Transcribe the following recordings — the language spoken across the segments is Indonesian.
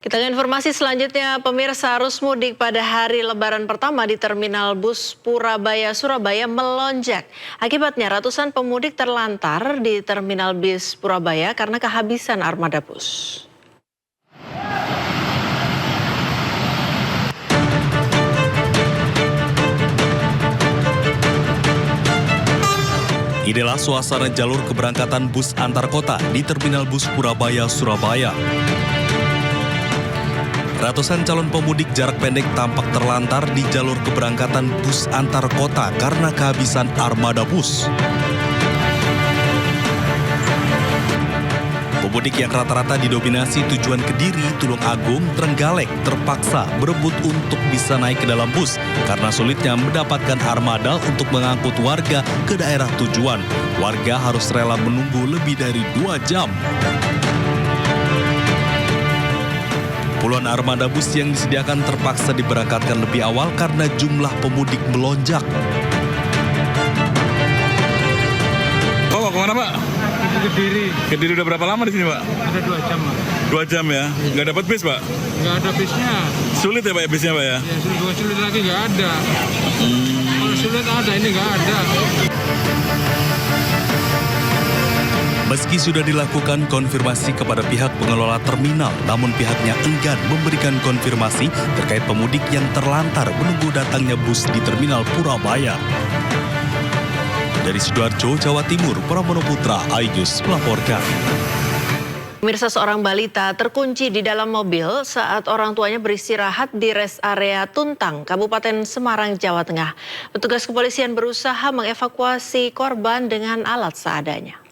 Kita ke informasi selanjutnya, pemirsa, arus mudik pada hari Lebaran pertama di Terminal Bus Purabaya, Surabaya melonjak. Akibatnya ratusan pemudik terlantar di Terminal Bus Purabaya karena kehabisan armada bus. Inilah suasana jalur keberangkatan bus antar kota di Terminal Bus Purabaya, Surabaya. Ratusan calon pemudik jarak pendek tampak terlantar di jalur keberangkatan bus antar kota karena kehabisan armada bus. Pemudik yang rata-rata didominasi tujuan Kediri, Tulung Agung, Trenggalek terpaksa berebut untuk bisa naik ke dalam bus karena sulitnya mendapatkan armada untuk mengangkut warga ke daerah tujuan. Warga harus rela menunggu lebih dari 2 jam. Puluhan armada bus yang disediakan terpaksa diberangkatkan lebih awal karena jumlah pemudik melonjak. Pak, mau kemana Pak? Kediri. Kediri udah berapa lama di sini Pak? Ada 2 jam, Pak. 2 jam ya? Nggak dapat bis Pak? Nggak ada bisnya. Sulit ya Pak bisnya Pak ya? Ya, sulit lagi nggak ada. Kalau sulit ada, ini nggak ada. Meski sudah dilakukan konfirmasi kepada pihak pengelola terminal, namun pihaknya enggan memberikan konfirmasi terkait pemudik yang terlantar menunggu datangnya bus di Terminal Purabaya. Dari Sidoarjo, Jawa Timur, Pramono Putra, iNews melaporkan. Pemirsa, seorang balita terkunci di dalam mobil saat orang tuanya beristirahat di rest area Tuntang, Kabupaten Semarang, Jawa Tengah. Petugas kepolisian berusaha mengevakuasi korban dengan alat seadanya.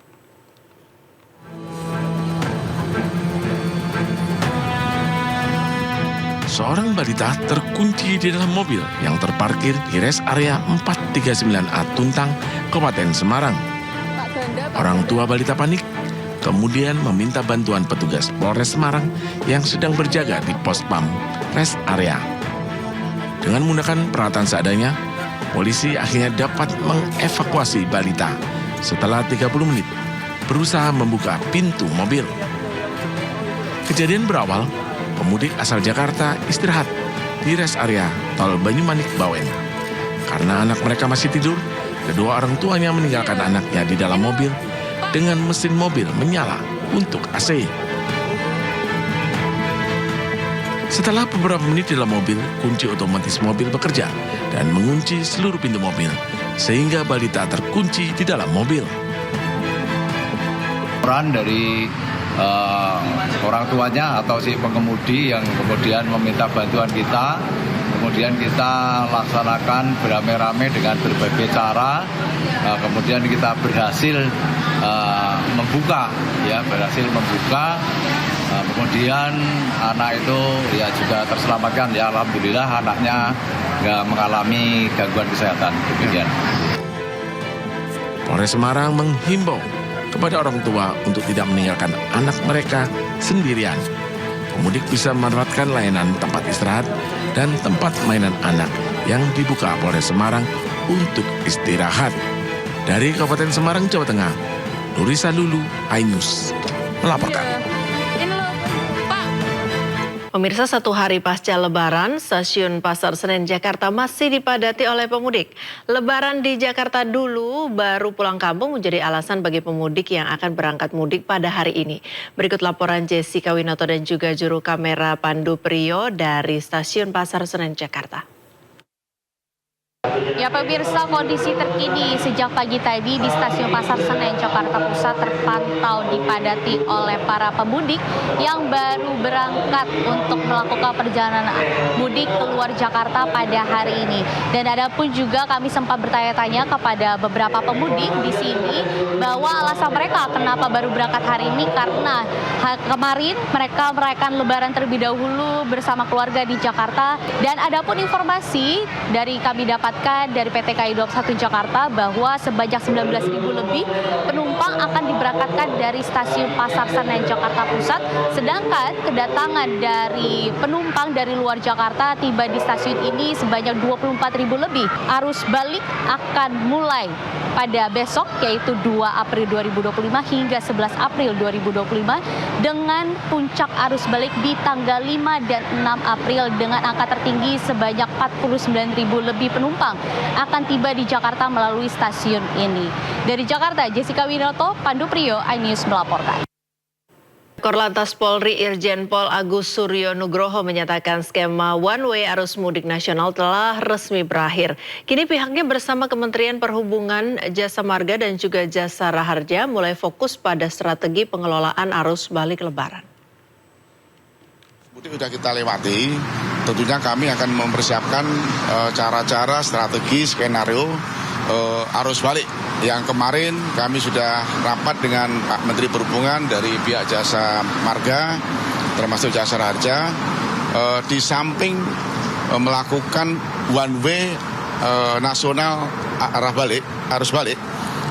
Seorang balita terkunci di dalam mobil yang terparkir di rest area 439A Tuntang, Kabupaten Semarang. Orang tua balita panik, kemudian meminta bantuan petugas Polres Semarang yang sedang berjaga di pos pam rest area. Dengan menggunakan peralatan seadanya, polisi akhirnya dapat mengevakuasi balita setelah 30 menit berusaha membuka pintu mobil. Kejadian berawal pemudik asal Jakarta istirahat di rest area Tol Banyumanik Bawen. Karena anak mereka masih tidur, kedua orang tuanya meninggalkan anaknya di dalam mobil dengan mesin mobil menyala untuk AC. Setelah beberapa menit di dalam mobil, kunci otomatis mobil bekerja dan mengunci seluruh pintu mobil, sehingga balita terkunci di dalam mobil. Peran dari orang tuanya atau si pengemudi yang kemudian meminta bantuan kita, kemudian kita laksanakan beramai-ramai dengan berbagai cara, kemudian kita berhasil membuka, kemudian anak itu ya juga terselamatkan, ya alhamdulillah anaknya nggak mengalami gangguan kesehatan. Demikian. Polres Semarang menghimbau kepada orang tua untuk tidak meninggalkan anak mereka sendirian. Pemudik bisa memanfaatkan layanan tempat istirahat dan tempat mainan anak yang dibuka Polres Semarang untuk istirahat. Dari Kabupaten Semarang, Jawa Tengah, Nurisa Lulu, iNews melaporkan. Pemirsa, 1 hari pasca Lebaran, stasiun Pasar Senen Jakarta masih dipadati oleh pemudik. Lebaran di Jakarta dulu, baru pulang kampung menjadi alasan bagi pemudik yang akan berangkat mudik pada hari ini. Berikut laporan Jessica Winoto dan juga juru kamera Pandu Priyo dari stasiun Pasar Senen Jakarta. Ya pemirsa, kondisi terkini sejak pagi tadi di stasiun Pasar Senen Jakarta Pusat terpantau dipadati oleh para pemudik yang baru berangkat untuk melakukan perjalanan mudik keluar Jakarta pada hari ini. Dan ada pun juga kami sempat bertanya-tanya kepada beberapa pemudik di sini bahwa alasan mereka kenapa baru berangkat hari ini karena kemarin mereka merayakan Lebaran terlebih dahulu bersama keluarga di Jakarta. Dan ada pun informasi dari kami dapatkan data dari PT KAI Daup 1 Jakarta bahwa sebanyak 19.000 lebih penumpang akan diberangkatkan dari stasiun Pasar Senen Jakarta Pusat, sedangkan kedatangan dari penumpang dari luar Jakarta tiba di stasiun ini sebanyak 24.000 lebih. Arus balik akan mulai pada besok, yaitu 2 April 2025 hingga 11 April 2025, dengan puncak arus balik di tanggal 5 dan 6 April dengan angka tertinggi sebanyak 49.000 lebih penumpang akan tiba di Jakarta melalui stasiun ini. Dari Jakarta, Jessica Winoto, Pandu Priyo, iNews melaporkan. Korlantas Polri Irjen Pol Agus Suryo Nugroho menyatakan skema one way arus mudik nasional telah resmi berakhir. Kini pihaknya bersama Kementerian Perhubungan, Jasa Marga dan juga Jasa Raharja mulai fokus pada strategi pengelolaan arus balik Lebaran. Mudik sudah kita lewati, tentunya kami akan mempersiapkan cara-cara, strategi, skenario arus balik. Yang kemarin kami sudah rapat dengan Pak Menteri Perhubungan dari pihak Jasa Marga, termasuk Jasa Raharja, di samping melakukan one way nasional arus balik,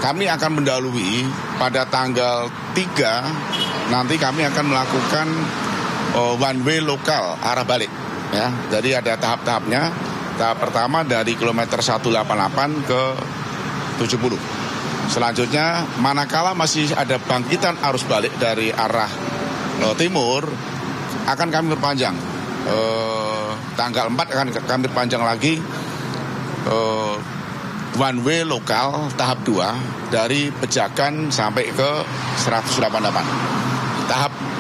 kami akan mendahului pada tanggal 3, nanti kami akan melakukan one way lokal arah balik. Ya, jadi ada tahap-tahapnya. Tahap pertama dari kilometer 188 ke 70. Selanjutnya, manakala masih ada bangkitan arus balik dari arah timur, akan kami perpanjang. Tanggal 4 akan kami perpanjang lagi one way lokal tahap 2 dari Pejagan sampai ke 188.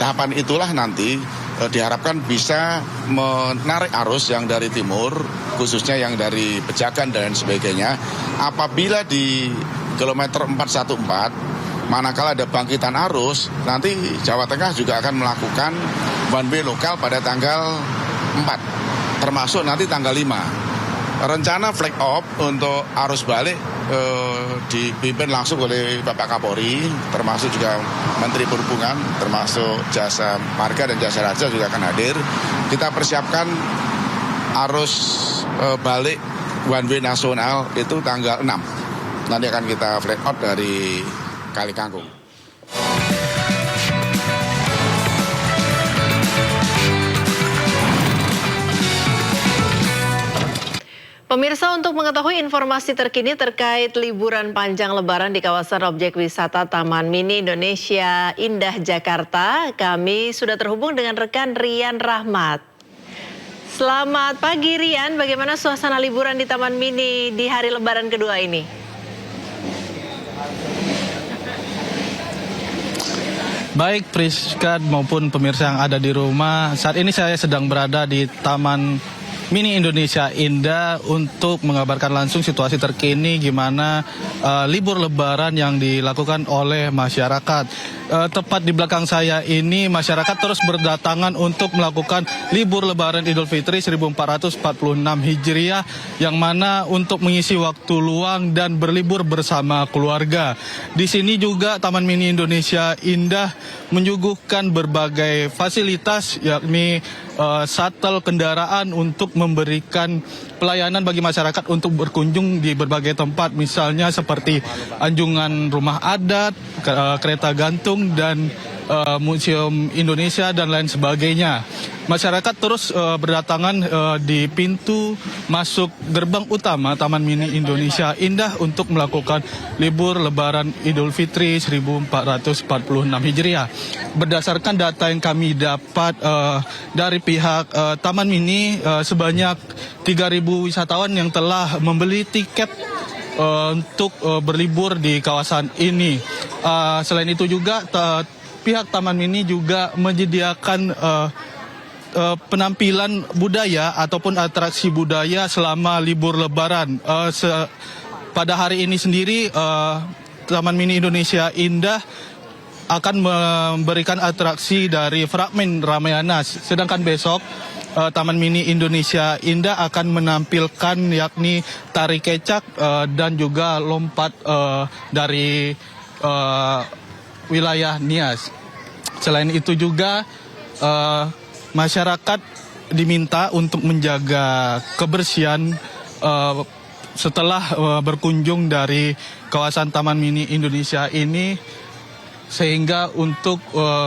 Tahapan itulah nanti diharapkan bisa menarik arus yang dari timur, khususnya yang dari Pejagan dan sebagainya. Apabila di kilometer 414, manakala ada bangkitan arus, nanti Jawa Tengah juga akan melakukan one way lokal pada tanggal 4, termasuk nanti tanggal 5. Rencana flag off untuk arus balik dipimpin langsung oleh Bapak Kapolri, termasuk juga Menteri Perhubungan, termasuk Jasa Marga dan Jasa Raharja juga akan hadir. Kita persiapkan arus balik one way nasional itu tanggal 6. Nanti akan kita flag out dari Kali Kangkung. Pemirsa, untuk mengetahui informasi terkini terkait liburan panjang Lebaran di kawasan objek wisata Taman Mini Indonesia Indah Jakarta, kami sudah terhubung dengan rekan Rian Rahmat. Selamat pagi Rian, bagaimana suasana liburan di Taman Mini di hari Lebaran kedua ini? Baik Priska maupun pemirsa yang ada di rumah, saat ini saya sedang berada di Taman Mini Indonesia Indah untuk mengabarkan langsung situasi terkini gimana libur Lebaran yang dilakukan oleh masyarakat. Tepat di belakang saya ini masyarakat terus berdatangan untuk melakukan libur Lebaran Idul Fitri 1446 Hijriah, yang mana untuk mengisi waktu luang dan berlibur bersama keluarga. Di sini juga Taman Mini Indonesia Indah menyuguhkan berbagai fasilitas, yakni shuttle kendaraan untuk memberikan pelayanan bagi masyarakat untuk berkunjung di berbagai tempat, misalnya seperti anjungan rumah adat, kereta gantung, dan Museum Indonesia dan lain sebagainya. Masyarakat terus berdatangan di pintu masuk gerbang utama Taman Mini Indonesia Indah untuk melakukan libur Lebaran Idul Fitri 1446 Hijriah. Berdasarkan data yang kami dapat dari pihak Taman Mini, sebanyak 3.000 wisatawan yang telah membeli tiket untuk berlibur di kawasan ini. Selain itu juga pihak Taman Mini juga menyediakan penampilan budaya ataupun atraksi budaya selama libur Lebaran. Pada hari ini sendiri Taman Mini Indonesia Indah akan memberikan atraksi dari fragmen Ramayana, sedangkan besok Taman Mini Indonesia Indah akan menampilkan yakni tari kecak dan juga lompat dari wilayah Nias. Selain itu juga masyarakat diminta untuk menjaga kebersihan setelah berkunjung dari kawasan Taman Mini Indonesia ini, sehingga untuk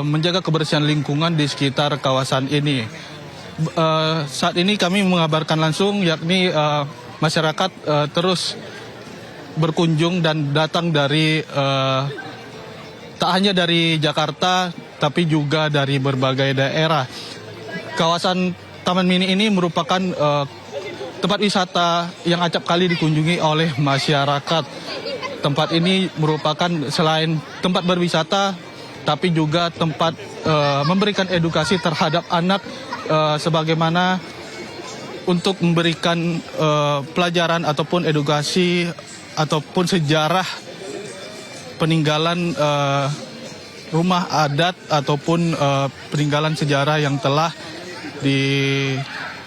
menjaga kebersihan lingkungan di sekitar kawasan ini. Saat ini kami mengabarkan langsung, yakni masyarakat terus berkunjung dan datang dari tak hanya dari Jakarta, tapi juga dari berbagai daerah. Kawasan Taman Mini ini merupakan tempat wisata yang acap kali dikunjungi oleh masyarakat. Tempat ini merupakan selain tempat berwisata, tapi juga tempat memberikan edukasi terhadap anak, sebagaimana untuk memberikan pelajaran ataupun edukasi ataupun sejarah peninggalan rumah adat ataupun peninggalan sejarah yang telah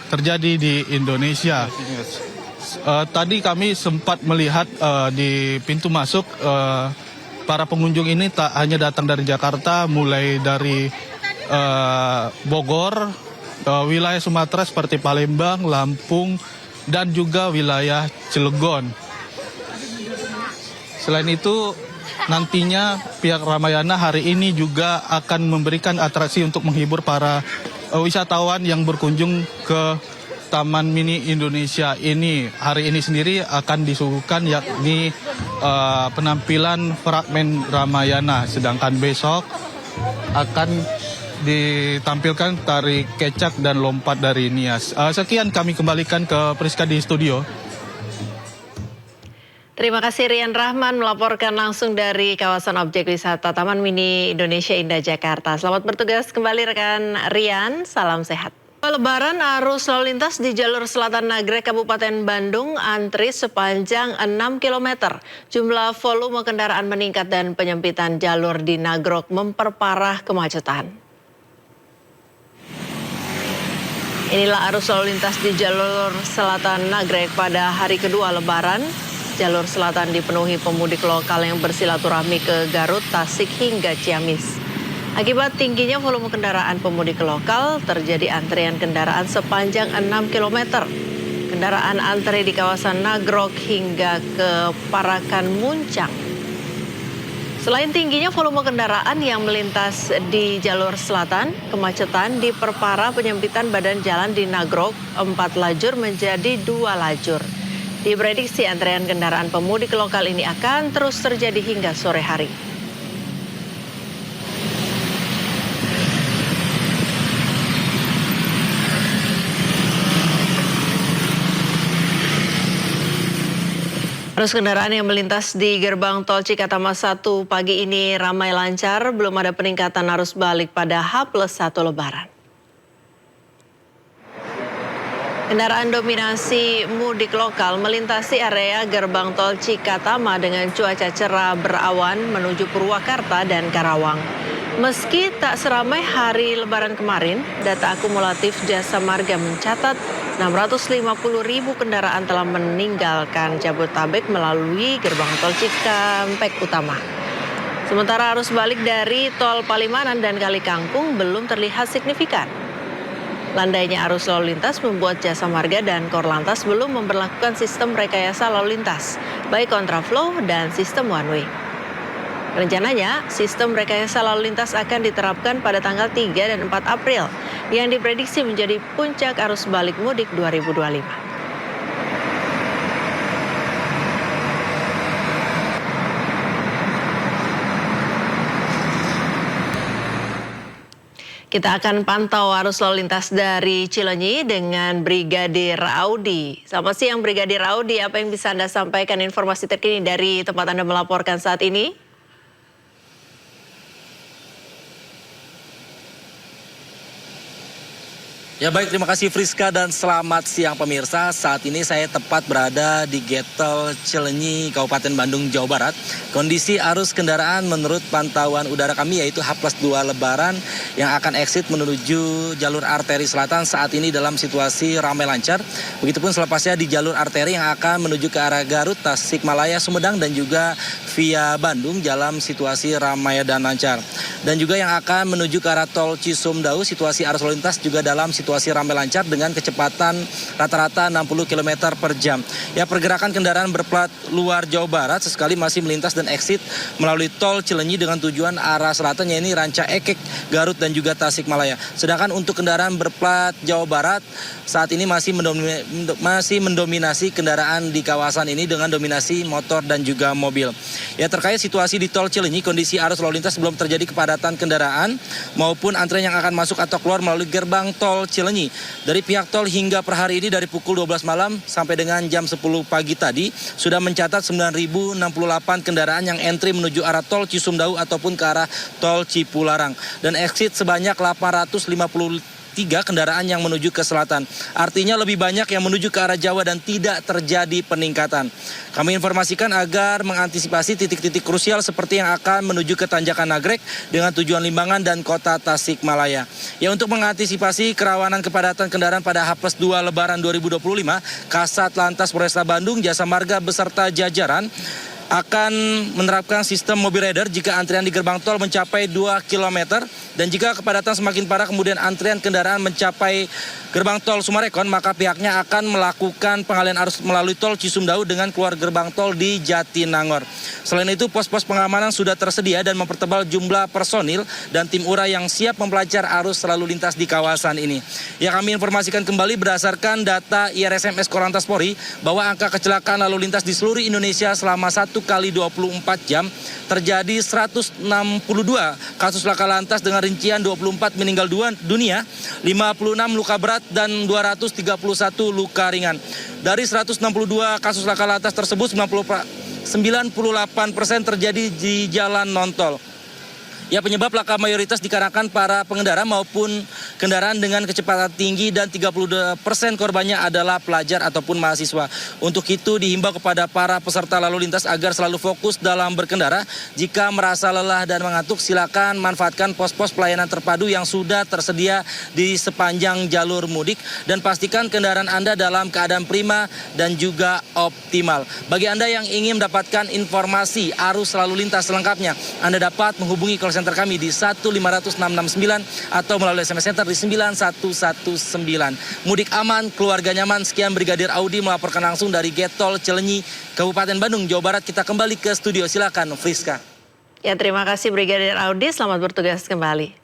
terjadi di Indonesia. Tadi kami sempat melihat di pintu masuk para pengunjung ini tak hanya datang dari Jakarta, mulai dari Bogor, wilayah Sumatera seperti Palembang, Lampung, dan juga wilayah Cilegon. Selain itu, nantinya pihak Ramayana hari ini juga akan memberikan atraksi untuk menghibur para wisatawan yang berkunjung ke Taman Mini Indonesia ini. Hari ini sendiri akan disuguhkan yakni penampilan fragmen Ramayana, sedangkan besok akan ditampilkan tari kecak dan lompat dari Nias. Sekian kami kembalikan ke Priska di studio. Terima kasih Rian Rahman melaporkan langsung dari kawasan objek wisata Taman Mini Indonesia Indah Jakarta. Selamat bertugas kembali rekan Rian, salam sehat. Lebaran arus lalu lintas di jalur selatan Nagrek Kabupaten Bandung antri sepanjang 6 km. Jumlah volume kendaraan meningkat dan penyempitan jalur di Nagrok memperparah kemacetan. Inilah arus lalu lintas di jalur selatan Nagrek pada hari kedua Lebaran. Jalur selatan dipenuhi pemudik lokal yang bersilaturahmi ke Garut, Tasik hingga Ciamis. Akibat tingginya volume kendaraan pemudik lokal, terjadi antrian kendaraan sepanjang 6 km. Kendaraan antri di kawasan Nagrok hingga ke Parakan Muncang. Selain tingginya volume kendaraan yang melintas di jalur selatan, kemacetan diperparah penyempitan badan jalan di Nagrok 4 lajur menjadi 2 lajur. Diprediksi antrean kendaraan pemudik lokal ini akan terus terjadi hingga sore hari. Arus kendaraan yang melintas di gerbang tol Cikatama 1 pagi ini ramai lancar, belum ada peningkatan arus balik pada H+1 Lebaran. Kendaraan dominasi mudik lokal melintasi area gerbang tol Cikatama dengan cuaca cerah berawan menuju Purwakarta dan Karawang. Meski tak seramai hari Lebaran kemarin, data akumulatif Jasa Marga mencatat 650.000 kendaraan telah meninggalkan Jabodetabek melalui gerbang tol Cikampek Utama. Sementara arus balik dari tol Palimanan dan Kali Kangkung belum terlihat signifikan. Landainya arus lalu lintas membuat Jasa Marga dan Korlantas belum memberlakukan sistem rekayasa lalu lintas, baik kontraflow dan sistem one way. Rencananya, sistem rekayasa lalu lintas akan diterapkan pada tanggal 3 dan 4 April, yang diprediksi menjadi puncak arus balik mudik 2025. Kita akan pantau arus lalu lintas dari Cileunyi dengan Brigadir Audi. Selamat siang Brigadir Audi, apa yang bisa Anda sampaikan informasi terkini dari tempat Anda melaporkan saat ini? Ya baik, terima kasih Friska dan selamat siang pemirsa. Saat ini saya tepat berada di Gate Tol Cileunyi, Kabupaten Bandung, Jawa Barat. Kondisi arus kendaraan menurut pantauan udara kami yaitu H+2 Lebaran yang akan exit menuju jalur arteri selatan saat ini dalam situasi ramai lancar. Begitupun selepasnya di jalur arteri yang akan menuju ke arah Garut, Tasikmalaya, Sumedang dan juga via Bandung dalam situasi ramai dan lancar. Dan juga yang akan menuju ke arah tol Cisumdawu, situasi arus lalu lintas juga dalam situasi ramai lancar dengan kecepatan rata-rata 60 km per jam. Ya, pergerakan kendaraan berplat luar Jawa Barat sesekali masih melintas dan exit melalui tol Cileunyi dengan tujuan arah selatan, yaitu Ranca Ekek, Garut dan juga Tasikmalaya. Sedangkan untuk kendaraan berplat Jawa Barat saat ini masih mendominasi kendaraan di kawasan ini dengan dominasi motor dan juga mobil. Ya, terkait situasi di tol Cileunyi, kondisi arus lalu lintas belum terjadi kepadatan kendaraan maupun antrean yang akan masuk atau keluar melalui gerbang tol Cileunyi. Dari pihak tol hingga per hari ini dari pukul 12 malam sampai dengan jam 10 pagi tadi sudah mencatat 9.068 kendaraan yang entry menuju arah tol Cisumdawu ataupun ke arah tol Cipularang dan exit sebanyak 853 kendaraan yang menuju ke selatan. Artinya lebih banyak yang menuju ke arah Jawa dan tidak terjadi peningkatan. Kami informasikan agar mengantisipasi titik-titik krusial seperti yang akan menuju ke Tanjakan Nagrek dengan tujuan Limbangan dan Kota Tasikmalaya. Ya, untuk mengantisipasi kerawanan kepadatan kendaraan pada H+2 Lebaran 2025, Kasat Lantas Polresta Bandung, Jasa Marga beserta jajaran akan menerapkan sistem mobil rider jika antrian di gerbang tol mencapai 2 km dan jika kepadatan semakin parah kemudian antrian kendaraan mencapai gerbang tol Sumarekon, maka pihaknya akan melakukan pengalihan arus melalui tol Cisumdawu dengan keluar gerbang tol di Jatinangor. Selain itu, pos-pos pengamanan sudah tersedia dan mempertebal jumlah personil dan tim URA yang siap mempelajari arus lalu lintas di kawasan ini. Ya, kami informasikan kembali berdasarkan data IRSMS Korlantas Polri bahwa angka kecelakaan lalu lintas di seluruh Indonesia selama 1 kali 24 jam terjadi 162 kasus laka lantas dengan rincian 24 meninggal dunia, 56 luka berat dan 231 luka ringan. Dari 162 kasus laka lantas tersebut 98% terjadi di jalan non-tol. Ya, penyebab laka mayoritas dikarenakan para pengendara maupun kendaraan dengan kecepatan tinggi dan 32% korbannya adalah pelajar ataupun mahasiswa. Untuk itu dihimbau kepada para peserta lalu lintas agar selalu fokus dalam berkendara. Jika merasa lelah dan mengantuk, silakan manfaatkan pos-pos pelayanan terpadu yang sudah tersedia di sepanjang jalur mudik dan pastikan kendaraan Anda dalam keadaan prima dan juga optimal. Bagi Anda yang ingin mendapatkan informasi arus lalu lintas selengkapnya, Anda dapat menghubungi call center kami di 1500669 atau melalui SMS Center di 9119. Mudik aman, keluarga nyaman. Sekian Brigadir Audi melaporkan langsung dari Getol Cileunyi, Kabupaten Bandung, Jawa Barat. Kita kembali ke studio, silakan Friska. Ya, terima kasih Brigadir Audi, selamat bertugas kembali.